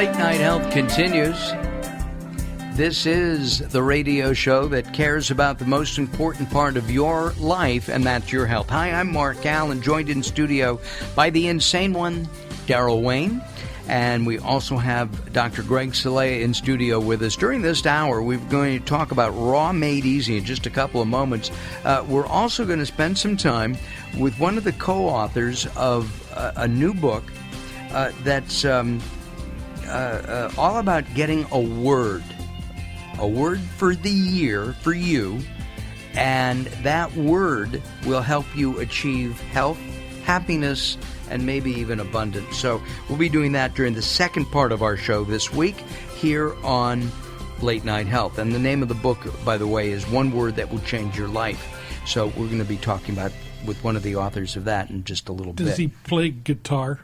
Late Night Health continues. This is the radio show that cares about the most important part of your life, and that's your health. Hi, I'm Mark Alyn, joined in studio by the insane one, Daryl Wayne. And we also have Dr. Greg Salea in studio with us. During this hour, we're going to talk about Raw Made Easy in just a couple of moments. We're also going to spend some time with one of the co-authors of a new book that's all about getting a word for the year for you, and that word will help you achieve health, happiness, and maybe even abundance. So we'll be doing that during the second part of our show this week here on Late Night Health. And the name of the book, by the way, is One Word That Will Change Your Life. So we're going to be talking about with one of the authors of that in just a little bit. Does he play guitar?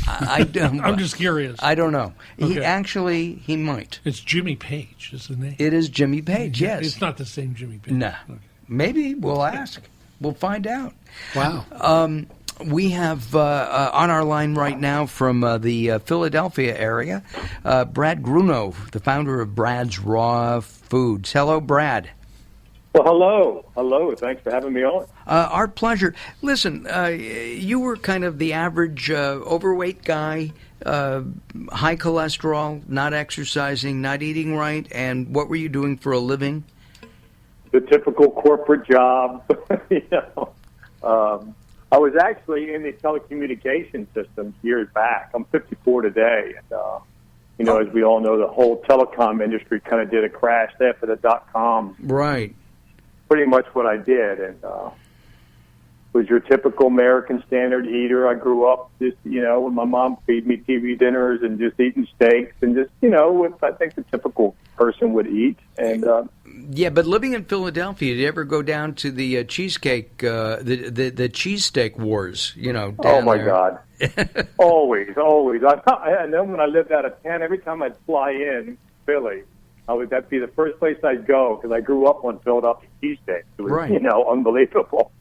I don't. I'm just curious. I don't know. Okay. He might. It's Jimmy Page, is the name. It is Jimmy Page, yes. It's not the same Jimmy Page. No. Okay. Maybe. We'll ask. We'll find out. Wow. We have on our line right now from the Philadelphia area, Brad Gruno, the founder of Brad's Raw Foods. Hello, Brad. Well, hello. Hello. Thanks for having me on. Our pleasure. Listen, you were kind of the average overweight guy, high cholesterol, not exercising, not eating right, and what were you doing for a living? The typical corporate job. I was actually in the telecommunication systems years back. I'm 54 today. And, as we all know, the whole telecom industry kind of did a crash after the dot-com. Right. Pretty much what I did. And was your typical American standard eater. I grew up just, when my mom feed me TV dinners and just eating steaks and just, what I think the typical person would eat. And yeah, but living in Philadelphia, did you ever go down to the cheesecake, the cheesesteak wars? Down oh my there? God, always. I know when I lived out of town, every time I'd fly in Philly, that'd be the first place I'd go because I grew up on Philadelphia cheesesteaks. It was, right. Unbelievable.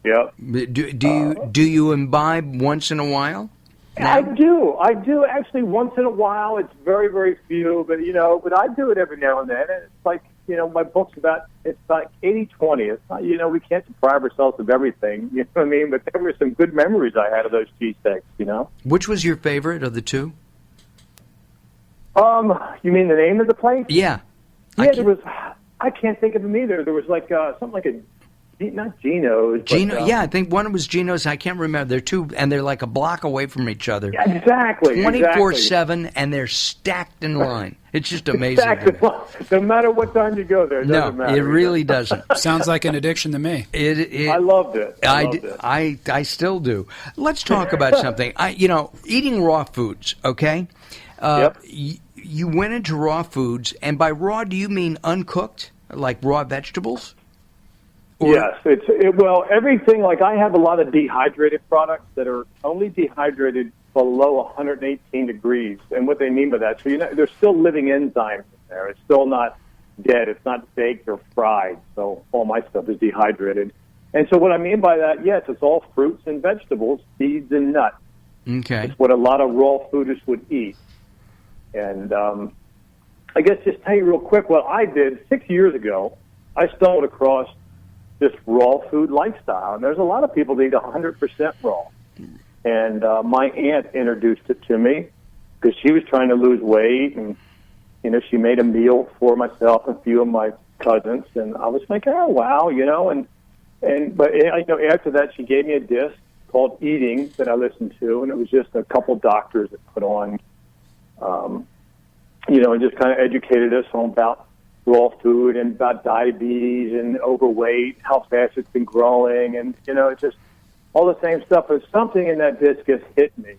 Yeah. Do you imbibe once in a while? Now? I do actually once in a while. It's very, very few, but I do it every now and then. And it's like, my book's it's like 80-20. It's not, we can't deprive ourselves of everything, you know what I mean? But there were some good memories I had of those cheesesteaks, Which was your favorite of the two? You mean the name of the place? Yeah. I can't think of them either. There was like something like not Geno's. Yeah, I think one was Geno's. I can't remember. They're two, and they're like a block away from each other. Yeah, exactly. 24/7, and they're stacked in line. It's just amazing. Exactly. No matter what time you go there, it doesn't matter. It really doesn't. Sounds like an addiction to me. I loved it. I still do. Let's talk about something. Eating raw foods, okay? Yep. You went into raw foods, and by raw, do you mean uncooked, like raw vegetables? Yes, everything. Like I have a lot of dehydrated products that are only dehydrated below 118 degrees, and what they mean by that, so there's still living enzymes in there. It's still not dead. It's not baked or fried. So all my stuff is dehydrated, and so what I mean by that, yes, it's all fruits and vegetables, seeds and nuts. Okay, it's what a lot of raw foodists would eat, and I guess just tell you real quick what I did 6 years ago. I stumbled across this raw food lifestyle. And there's a lot of people that eat 100% raw. And my aunt introduced it to me because she was trying to lose weight. And, she made a meal for myself and a few of my cousins. And I was like, oh, wow, but after that, she gave me a disc called Eating that I listened to. And it was just a couple doctors that put on, and just kind of educated us on about raw food and about diabetes and overweight, how fast it's been growing, and, it's just all the same stuff. But something in that disc just hit me.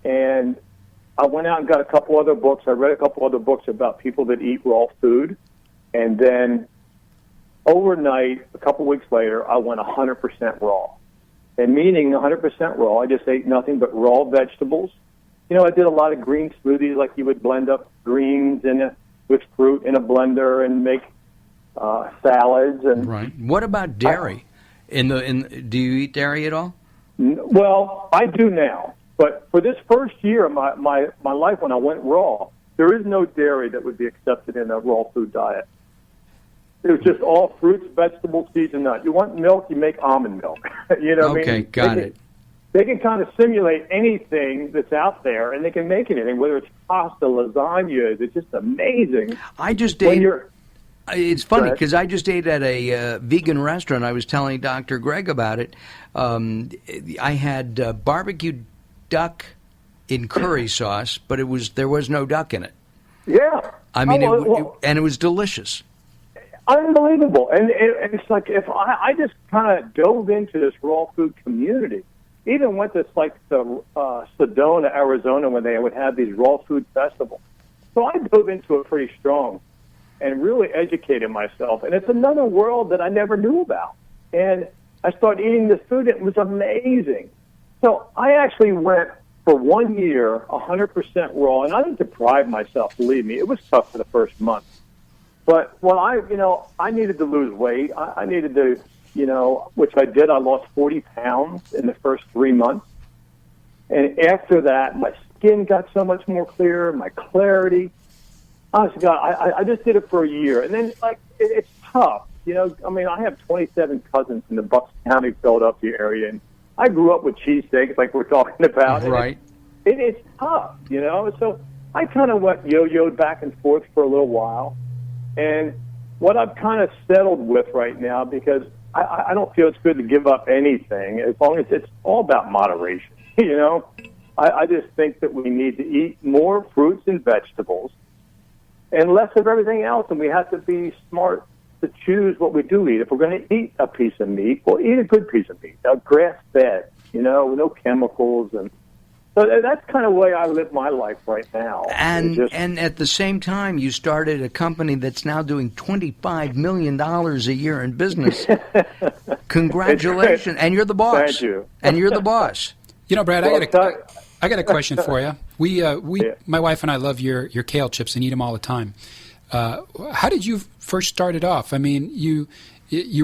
And I went out and got a couple other books. I read a couple other books about people that eat raw food. And then overnight, a couple weeks later, I went 100% raw. And meaning 100% raw, I just ate nothing but raw vegetables. I did a lot of green smoothies, like you would blend up greens with fruit in a blender and make salads. And right. What about dairy? Do you eat dairy at all? Well, I do now. But for this first year of my life when I went raw, there is no dairy that would be accepted in a raw food diet. It was just all fruits, vegetables, seeds, and nuts. You want milk, you make almond milk. You know what I mean? Okay, got it. They can kind of simulate anything that's out there, and they can make anything, whether it's pasta, lasagna. It's just amazing. I just ate. It's funny because I just ate at a vegan restaurant. I was telling Dr. Greg about it. I had barbecued duck in curry sauce, but there was no duck in it. Yeah. I mean, and it was delicious. Unbelievable. And it's like if I just kind of dove into this raw food community. Even went to Sedona, Arizona, when they would have these raw food festivals. So I dove into it pretty strong and really educated myself. And it's another world that I never knew about. And I started eating this food. It was amazing. So I actually went for 1 year 100% raw, and I didn't deprive myself, believe me. It was tough for the first month. But when I needed to lose weight. I needed to, which I did. I lost 40 pounds in the first 3 months. And after that, my skin got so much more clear, my clarity. Honestly, God, I just did it for a year. And then, it's tough. I have 27 cousins in the Bucks County, Philadelphia area, and I grew up with cheesesteaks like we're talking about. Right. It's tough, So I kind of went yo-yoed back and forth for a little while. And what I've kind of settled with right now, because I don't feel it's good to give up anything, as long as it's all about moderation, I just think that we need to eat more fruits and vegetables and less of everything else, and we have to be smart to choose what we do eat. If we're going to eat a piece of meat, we'll eat a good piece of meat, grass-fed, with no chemicals. And so that's kind of the way I live my life right now. And at the same time, you started a company that's now doing $25 million a year in business. Congratulations. And you're the boss. Thank you. And you're the boss. Brad, I got a question for you. My wife and I love your kale chips and eat them all the time. How did you first start it off? I mean, you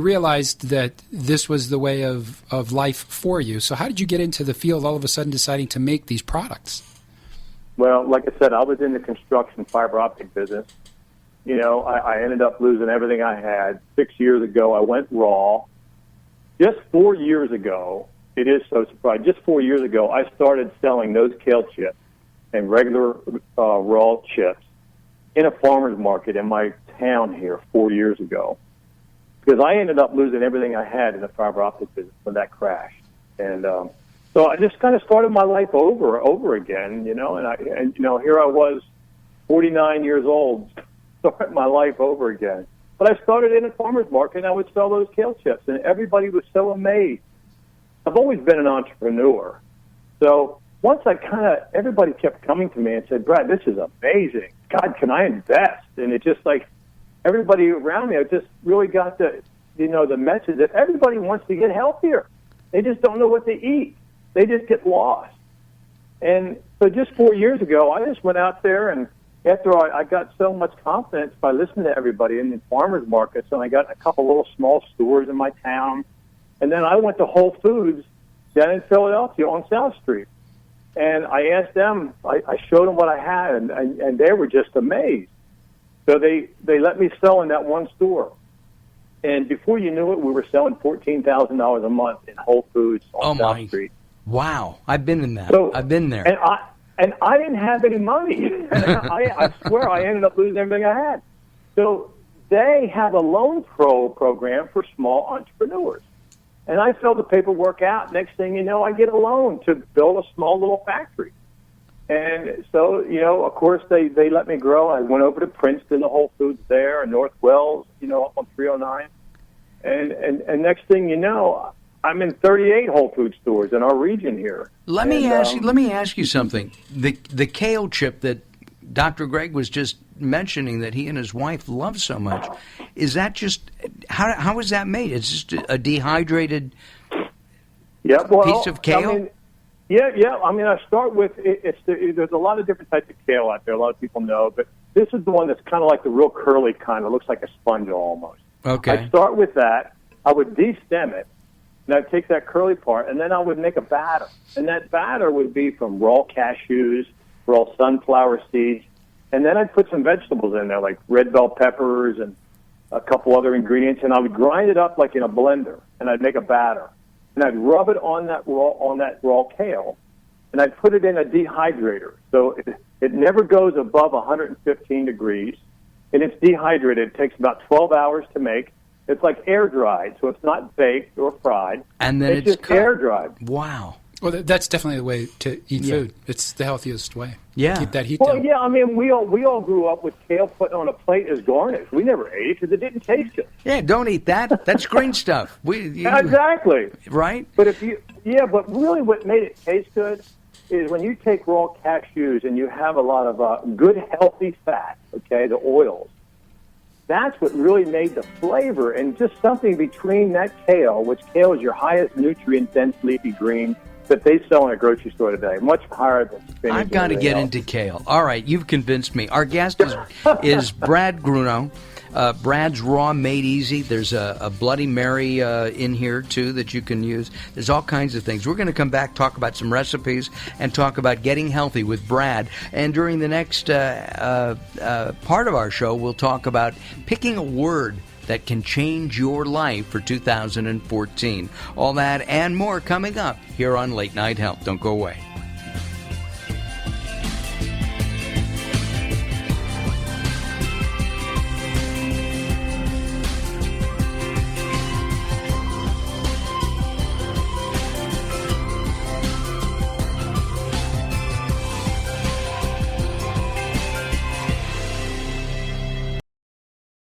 realized that this was the way of life for you. So how did you get into the field all of a sudden deciding to make these products? Well, like I said, I was in the construction fiber optic business. I ended up losing everything I had. 6 years ago, I went raw. Just 4 years ago, it is so surprising, just 4 years ago, I started selling those kale chips and regular raw chips in a farmer's market in my town here 4 years ago. Because I ended up losing everything I had in the fiber optic business when that crashed. And so I just kind of started my life over again, and here I was, 49 years old, starting my life over again. But I started in a farmer's market, and I would sell those kale chips, and everybody was so amazed. I've always been an entrepreneur. So once everybody kept coming to me and said, Brad, this is amazing. God, can I invest? And it's just like, everybody around me, I just really got the message that everybody wants to get healthier. They just don't know what to eat. They just get lost. And so just 4 years ago, I just went out there, and after I got so much confidence by listening to everybody in the farmers markets, and I got a couple little small stores in my town, and then I went to Whole Foods down in Philadelphia on South Street. And I asked them, I showed them what I had, and they were just amazed. So they let me sell in that one store. And before you knew it, we were selling $14,000 a month in Whole Foods on South Street. Wow. I've been in that. So, I've been there. And I didn't have any money. I swear I ended up losing everything I had. So they have a loan program for small entrepreneurs. And I filled the paperwork out. Next thing you know, I get a loan to build a small little factory. And so, of course, they let me grow. I went over to Princeton, the Whole Foods there, and North Wells, up on 309. And next thing you know, I'm in 38 Whole Food stores in our region here. Let me ask you something. The kale chip that Dr. Greg was just mentioning that he and his wife love so much, is that just how is that made? It's just a dehydrated piece of kale? I start with there's a lot of different types of kale out there. A lot of people know, but this is the one that's kind of like the real curly kind. It looks like a sponge almost. Okay. I start with that. I would de-stem it. and I'd take that curly part, and then I would make a batter. And that batter would be from raw cashews, raw sunflower seeds, and then I'd put some vegetables in there, like red bell peppers and a couple other ingredients, and I would grind it up like in a blender, and I'd make a batter. And I'd rub it on that raw kale, and I'd put it in a dehydrator. So it never goes above 115 degrees, and it's dehydrated. It takes about 12 hours to make. It's like air dried, so it's not baked or fried. And then it's just air dried. Wow. Well, that's definitely the way to eat food. It's the healthiest way. Yeah. Keep that heat Well, down. yeah, I mean, we all grew up with kale put on a plate as garnish. We never ate it because it didn't taste good. Yeah, don't eat that. That's green stuff. Exactly. Right? But but really what made it taste good is when you take raw cashews and you have a lot of good, healthy fat, okay, the oils. That's what really made the flavor, and just something between that kale, which kale is your highest nutrient-dense leafy green that they sell in a grocery store today, much higher than spinach. I've got to get into kale. All right, you've convinced me. Our guest is Brad Gruno. Brad's Raw Made Easy. There's a Bloody Mary in here, too, that you can use. There's all kinds of things. We're going to come back, talk about some recipes, and talk about getting healthy with Brad. And during the next part of our show, we'll talk about picking a word that can change your life for 2014. All that and more coming up here on Late Night Health. Don't go away.